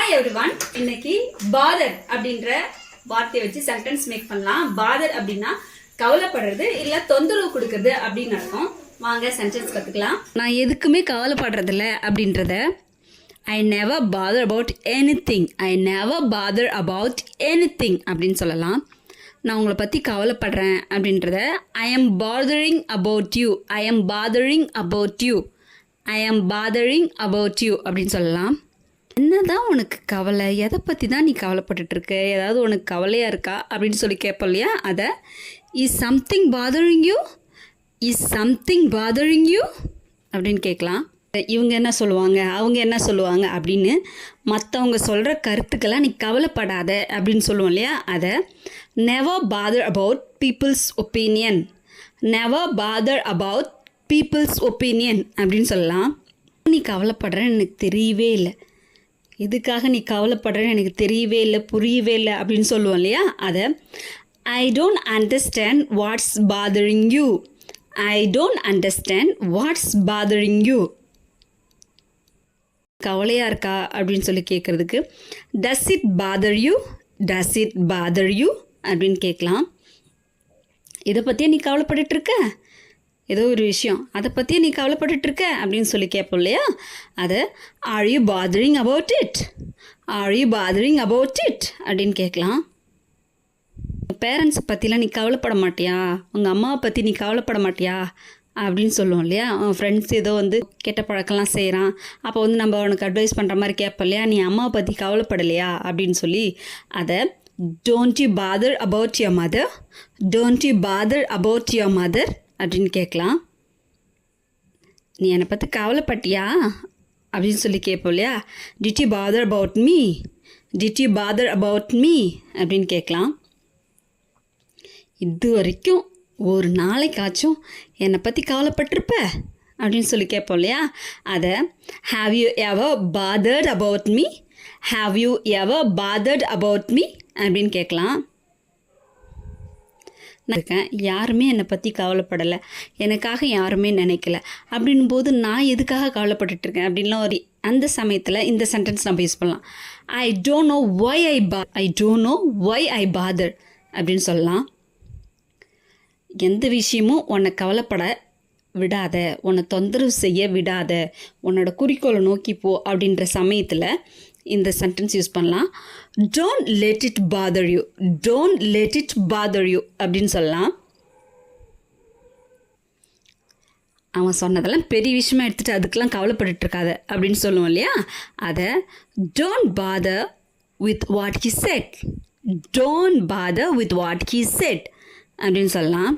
Hi everyone. இன்னைக்கு father அப்படின்ற வார்த்தையை வச்சு சென்டென்ஸ் மேக் பண்ணலாம். பாதர் அப்படின்னா கவலைப்படுறது இல்ல தொந்தரவு கொடுக்கறது அப்படின்னு அர்த்தம். வாங்க சென்டென்ஸ் கத்துக்கலாம். நான் எதுக்குமே கவலைப்படுறது இல்லை அப்படின்றத I never bother about anything. I never bother about anything அப்படின்னு சொல்லலாம். நான் உங்களை பற்றி கவலைப்படுறேன் அப்படின்றத I am bothering about you. I am bothering about you. I am bothering about you அப்படின்னு சொல்லலாம். என்னதான் உனக்கு கவலை, எதை பற்றி தான் நீ கவலைப்பட்டுட்ருக்க, ஏதாவது உனக்கு கவலையாக இருக்கா அப்படின்னு சொல்லி கேட்போம் இல்லையா? அதை is something bothering you, is something bothering you அப்படின்னு கேட்கலாம். இவங்க என்ன சொல்லுவாங்க, அவங்க என்ன சொல்லுவாங்க அப்படின்னு மற்றவங்க சொல்கிற கருத்துக்கெல்லாம் நீ கவலைப்படாத அப்படின்னு சொல்லுவோம் இல்லையா? அதை never bother about people's opinion. Never bother about people's opinion அப்படின்னு சொல்லலாம். நீ கவலைப்படுறேன்னு எனக்கு தெரியவே இல்லை, இதுக்காக நீ கவலைப்படுறேன்னு எனக்கு தெரியவே இல்லை, புரியவே இல்லை அப்படின்னு சொல்லுவோம் இல்லையா? அதை I don't understand watts bothering you. I don't understand watts bothering you. கவலையாக இருக்கா அப்படின்னு சொல்லி கேட்குறதுக்கு does it father you, does it father you அப்படின்னு கேட்கலாம். இதை பற்றியே நீ கவலைப்பட்டுட்ருக்க, ஏதோ ஒரு விஷயம் அதை பற்றியே நீ கவலைப்பட்டுட்ருக்க அப்படின்னு சொல்லி கேட்போம் இல்லையா? அதை are you bothering about it, are you bothering about it அப்படின்னு கேட்கலாம். பேரண்ட்ஸை பற்றிலாம் நீ கவலைப்பட மாட்டியா, உங்கள் அம்மாவை பற்றி நீ கவலைப்பட மாட்டியா அப்படின்னு சொல்லுவோம் இல்லையா? அவன் ஃப்ரெண்ட்ஸ் ஏதோ கெட்ட பழக்கம்லாம் செய்கிறான், அப்போ நம்ம அவனுக்கு அட்வைஸ் பண்ணுற மாதிரி கேட்போம் இல்லையா? நீ அம்மாவை பற்றி கவலைப்படலையா அப்படின்னு சொல்லி அதை don't you father about your mother, don't you father about your mother அப்படின்னு கேட்கலாம். நீ என்னை பற்றி கவலைப்பட்டியா அப்படின்னு சொல்லி கேட்போம் இல்லையா? Did you father about me, did you father about me அப்படின்னு கேட்கலாம். இது வரைக்கும் ஒரு நாளைக்காச்சும் என்னை பற்றி கவலைப்பட்டிருப்ப அப்படின்னு சொல்லி கேட்போம் இல்லையா? அதை have you ever bothered about me, have you ever bothered about me அப்படின்னு கேட்கலாம். இருக்கேன், யாருமே என்னை பற்றி கவலைப்படலை, எனக்காக யாருமே நினைக்கல அப்படின் போது நான் எதுக்காக கவலைப்பட்டுட்ருக்கேன் அப்படின்லாம் ஒரு அந்த சமயத்தில் இந்த சென்டென்ஸ் நம்ம யூஸ் பண்ணலாம். I don't know why I don't know why I bother அப்படின்னு சொல்லலாம். எந்த விஷயமும் உன்னை கவலைப்பட விடாத, உன்னை தொந்தரவு செய்ய விடாத, உன்னோட குறிக்கோளை நோக்கி போ அப்படின்ற சமயத்தில் இந்த சென்டென்ஸ் யூஸ் பண்ணலாம். Don't let it father you, don't let it father you அப்படின்னு சொல்லலாம். அவன் சொன்னதெல்லாம் பெரிய விஷயமா எடுத்துகிட்டு அதுக்கெல்லாம் கவலைப்பட்டுருக்காத அப்படின்னு சொல்லுவோம் இல்லையா? அதை don't father with what he said, don't father with what he said அப்படின்னு சொல்லலாம்.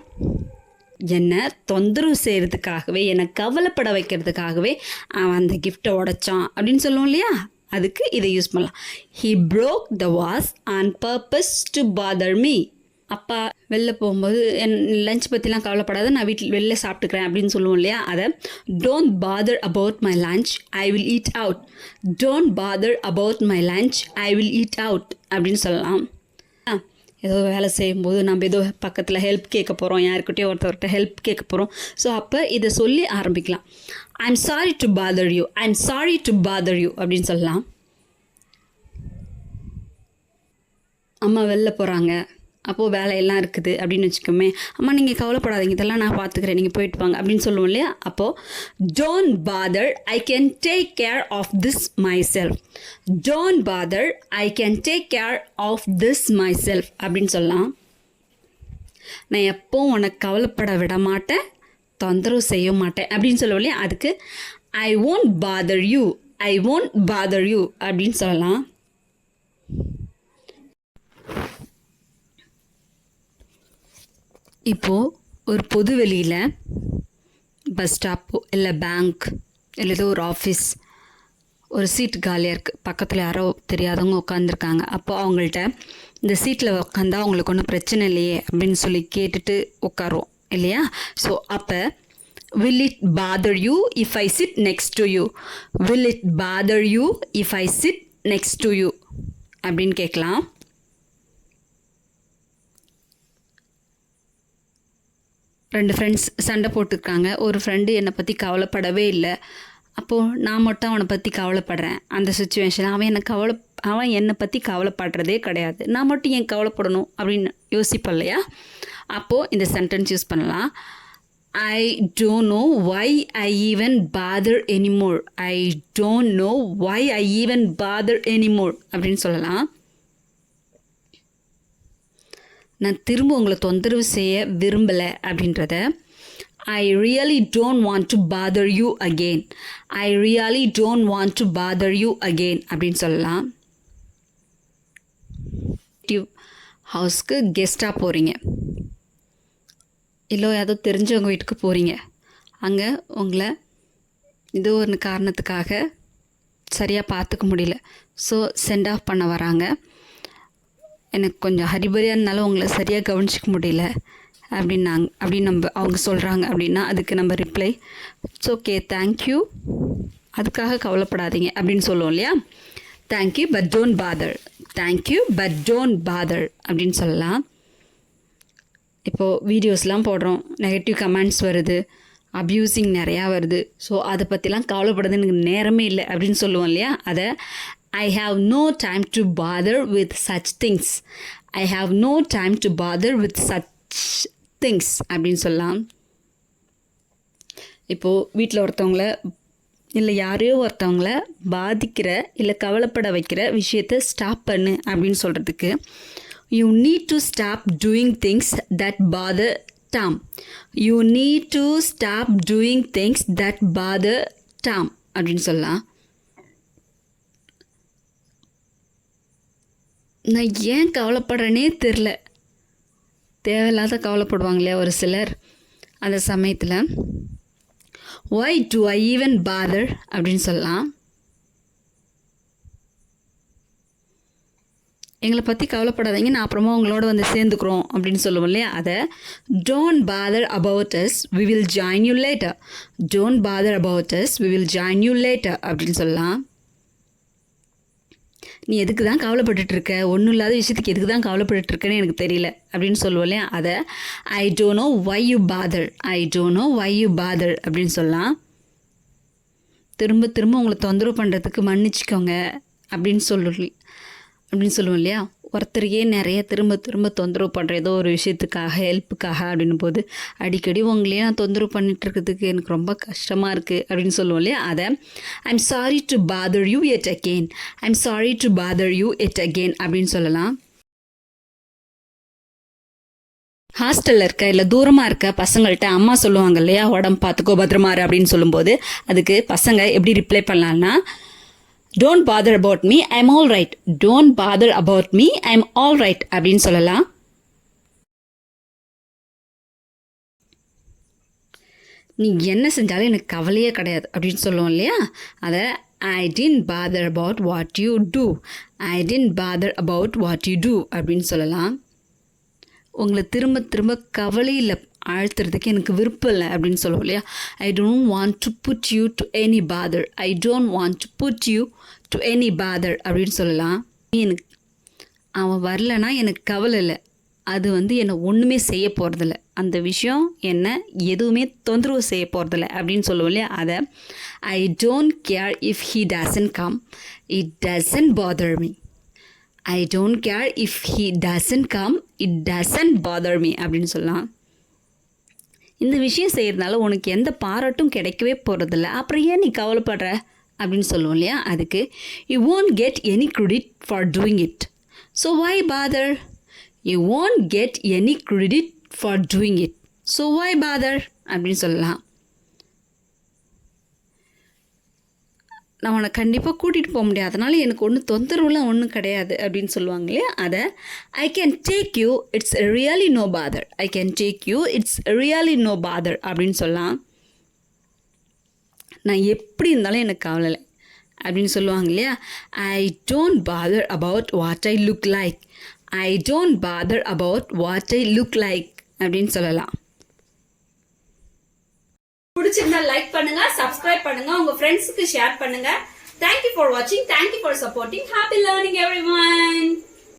என்னை தொந்தரவு செய்கிறதுக்காகவே, என்னை கவலைப்பட வைக்கிறதுக்காகவே அவன் அந்த கிஃப்டை உடைச்சான் அப்படின்னு சொல்லுவோம் இல்லையா? அதுக்கு இதை யூஸ் பண்ணலாம். He Broek the was on purpose to bother me. அப்பா வெளில போகும்போது லஞ்ச் பற்றிலாம் கவலைப்படாத, நான் வீட்டில் வெளில சாப்பிட்டுக்கிறேன் அப்படின்னு சொல்லுவோம் இல்லையா? அதை don't father about my lunch, I will eat out. Don't father about my lunch, I will eat out அப்படின்னு சொல்லலாம். ஏதோ வேலை செய்யும்போது நம்ம ஏதோ பக்கத்தில் ஹெல்ப் கேட்க போகிறோம், யாருக்கிட்டேயோ ஒருத்தர்கிட்ட ஹெல்ப் கேட்க போகிறோம். ஸோ அப்போ இதை சொல்லி ஆரம்பிக்கலாம். I am sorry to bother you, I am sorry to bother you அப்படின்னு சொல்லலாம். அம்மா வெளில போகிறாங்க, அப்போது வேலையெல்லாம் இருக்குது அப்படின்னு வச்சுக்கோமே, அம்மா நீங்கள் கவலைப்படாதீங்க, இதெல்லாம் நான் பார்த்துக்கிறேன், நீங்கள் போயிட்டு வாங்க அப்படின்னு சொல்லுவோம் இல்லையா? அப்போது don't bother, I can take care of this myself. Don't bother, I can take care of this myself அப்படின்னு சொல்லலாம். நான் எப்போவும் உனக்கு கவலைப்பட விட மாட்டேன், தொந்தரவு செய்ய மாட்டேன் அப்படின்னு சொல்லுவோம் இல்லையா? அதுக்கு I won't father you, I won't father you அப்படின்னு சொல்லலாம். இப்போது ஒரு பொது வெளியில் பஸ் ஸ்டாப்போ இல்லை பேங்க் இல்லை ஏதோ ஒரு ஆஃபீஸ், ஒரு சீட் காலியாக இருக்குது, பக்கத்தில் யாரோ தெரியாதவங்க உட்காந்துருக்காங்க. அப்போது அவங்கள்ட்ட இந்த சீட்டில் உட்காந்தா அவங்களுக்கு ஒன்றும் பிரச்சனை இல்லையே அப்படின்னு சொல்லி கேட்டுட்டு உட்காரோம் இல்லையா? ஸோ அப்போ will it father you if I sit next to you, will it father you if I sit next to you அப்படின்னு கேட்கலாம். ரெண்டு ஃப்ரெண்ட்ஸ் சண்டை போட்டுருக்காங்க. ஒரு ஃப்ரெண்டு என்னை பற்றி கவலைப்படவே இல்லை, அப்போது நான் மட்டும் அவனை பற்றி கவலைப்படுறேன். அந்த சுச்சுவேஷன் அவன் என்னை அவன் என்னை பற்றி கவலைப்படுறதே கிடையாது, நான் மட்டும் ஏன் கவலைப்படணும் அப்படின்னு யோசிப்போம் இல்லையா? அப்போது இந்த சென்டென்ஸ் யூஸ் பண்ணலாம். I don't know why I even bother anymore. I don't know why I even bother anymore அப்படின்னு சொல்லலாம். நான் திரும்ப உங்களை தொந்தரவு செய்ய விரும்பலை அப்படின்றத I really don't want to bother you again. I really don't want to bother you again அப்படின்னு சொல்லலாம். ஹவுஸ்க்கு கெஸ்ட்டாக போகிறீங்க, இல்லை ஏதோ தெரிஞ்சவங்க வீட்டுக்கு போகிறீங்க, அங்கே உங்களை ஏதோ ஒரு காரணத்துக்காக சரியாக பார்த்துக்க முடியல, ஸோ சென்ட் ஆஃப் பண்ண வராங்க. எனக்கு கொஞ்சம் ஹரிபரியானால உங்களை சரியாக கவனிச்சிக்க முடியல அப்படின்னு அவங்க சொல்கிறாங்க அப்படின்னா அதுக்கு நம்ம ரிப்ளை இட்ஸ் ஓகே, தேங்க்யூ, அதுக்காக கவலைப்படாதீங்க அப்படின்னு சொல்லுவோம் இல்லையா? Thank you but don't father, thank you but don't father அப்படின்னு சொல்லலாம். இப்போது வீடியோஸ்லாம் போடுறோம், நெகட்டிவ் கமெண்ட்ஸ் வருது, அப்யூசிங் நிறையா வருது, ஸோ அதை பற்றிலாம் கவலைப்படுறது எனக்கு நேரமே இல்லை அப்படின்னு சொல்லுவோம் இல்லையா? அதை I have no time to bother with such things. I have no time to bother with such things அப்படின்னு சொல்லலாம். இப்போது வீட்டில் ஒருத்தவங்கள இல்லை யாரையோ ஒருத்தவங்கள பாதிக்கிற இல்லை கவலைப்பட வைக்கிற விஷயத்தை ஸ்டாப் பண்ணு அப்படின்னு சொல்கிறதுக்கு you need to stop doing things that bother Tom. You need to stop doing things that bother Tom அப்படின்னு சொல்லலாம். நான் ஏன் கவலைப்படுறேனே தெரில, தேவையில்லாத கவலைப்படுவாங்க இல்லையா ஒரு சிலர், அந்த சமயத்தில் why do I even bother அப்படின்னு சொல்லலாம். எங்களை பற்றி கவலைப்படாதீங்க, நான் அப்புறமா உங்களோட வந்து சேர்ந்துக்கிறோம் அப்படின்னு சொல்லுவோம் இல்லையா? அதை don't bother about us, we will join you later. Don't bother about us, we will join you later அப்படின்னு சொல்லலாம். நீ எதுக்கு தான் கவலைப்பட்டுட்ருக்க, ஒன்றும் இல்லாத விஷயத்துக்கு எதுக்கு தான் கவலைப்பட்டுருக்கேன்னு எனக்கு தெரியல அப்படின்னு சொல்லுவோம் இல்லையா? அதை I don't know why you bother, I don't know why you bother அப்படின்னு சொல்லலாம். திரும்ப திரும்ப உங்களை தொந்தரவு பண்ணுறதுக்கு மன்னிச்சிக்கோங்க அப்படின்னு சொல்லுவோம் இல்லையா? ஒருத்தரையே நிறைய திரும்ப திரும்ப தொந்தரவு பண்ணுற ஏதோ ஒரு விஷயத்துக்காக ஹெல்ப்புக்காக அப்படின்னும் போது அடிக்கடி உங்களையே நான் தொந்தரவு பண்ணிகிட்ருக்கிறதுக்கு எனக்கு ரொம்ப கஷ்டமாக இருக்குது அப்படின்னு சொல்லுவோம் இல்லையா? அதை I'm sorry to bother you yet again, I'm sorry to bother you yet again அப்படின்னு சொல்லலாம். ஹாஸ்டலில் இருக்க இல்லை தூரமாக இருக்க பசங்கள்கிட்ட அம்மா சொல்லுவாங்க இல்லையா, உடம்பு பார்த்துக்கோ பத்திரமாரு அப்படின்னு சொல்லும்போது அதுக்கு பசங்க எப்படி ரிப்ளை பண்ணலான்னா don't bother about me, I'm all right. Don't bother about me, I'm all right அப்படின்னு சொல்லலாம். நீ என்ன செஞ்சாலும் எனக்கு கவலையே கிடையாது அப்படின்னு சொல்லுவோம் இல்லையா? அதை I didn't bother about what you do. I didn't bother about what you do அப்படின்னு சொல்லலாம். உங்களை திரும்ப திரும்ப கவலையில் ஆழ்த்துறதுக்கு எனக்கு விருப்பம் இல்லை அப்படின்னு சொல்லுவோம் இல்லையா? I don't want to put you to any bother, I don't want to put you to any bother அப்படின்னு சொல்லலாம். எனக்கு அவன் வரலன்னா எனக்கு கவலை இல்லை, அது என்னை ஒன்றுமே செய்ய போகிறதில்ல, அந்த விஷயம் என்னை எதுவுமே தொந்தரவு செய்ய போகிறதில்ல அப்படின்னு சொல்லுவோம் இல்லையா? அதை I don't care if he doesn't come, it doesn't bother me. I don't care if he doesn't come, it doesn't bother me அப்படின்னு சொல்லலாம். இந்த விஷயம் செய்கிறதுனால உனக்கு எந்த பாராட்டும் கிடைக்கவே போகிறதில்ல, அப்புறம் ஏன் நீ கவலைப்படுற அப்படின்னு சொல்லுவோம் இல்லையா? அதுக்கு you won't get any credit for doing it, so why bother. You won't get any credit for doing it, so why bother அப்படின்னு சொல்லலாம். நான் உன்னை கண்டிப்பாக கூட்டிகிட்டு போக முடியாது, அதனால் எனக்கு ஒன்றும் தொந்தரவுலாம் ஒன்றும் கிடையாது அப்படின்னு சொல்லுவாங்க இல்லையா? அதை I can take you, it's really no bother. I can take you, it's really no bother அப்படின்னு சொல்லலாம். நான் எப்படி இருந்தாலும் எனக்கு கவலை இல்லை அப்படின்னு சொல்லுவாங்க இல்லையா? I don't father about what I look like, I don't father about what I look like அப்படின்னு சொல்லலாம். பிடிச்சிருந்தா லைக் பண்ணுங்க, சப்ஸ்கிரைப் பண்ணுங்க, உங்க ஃப்ரெண்ட்ஸ்க்கு ஷேர் பண்ணுங்க. Thank you for watching, thank you for supporting. Happy learning everyone.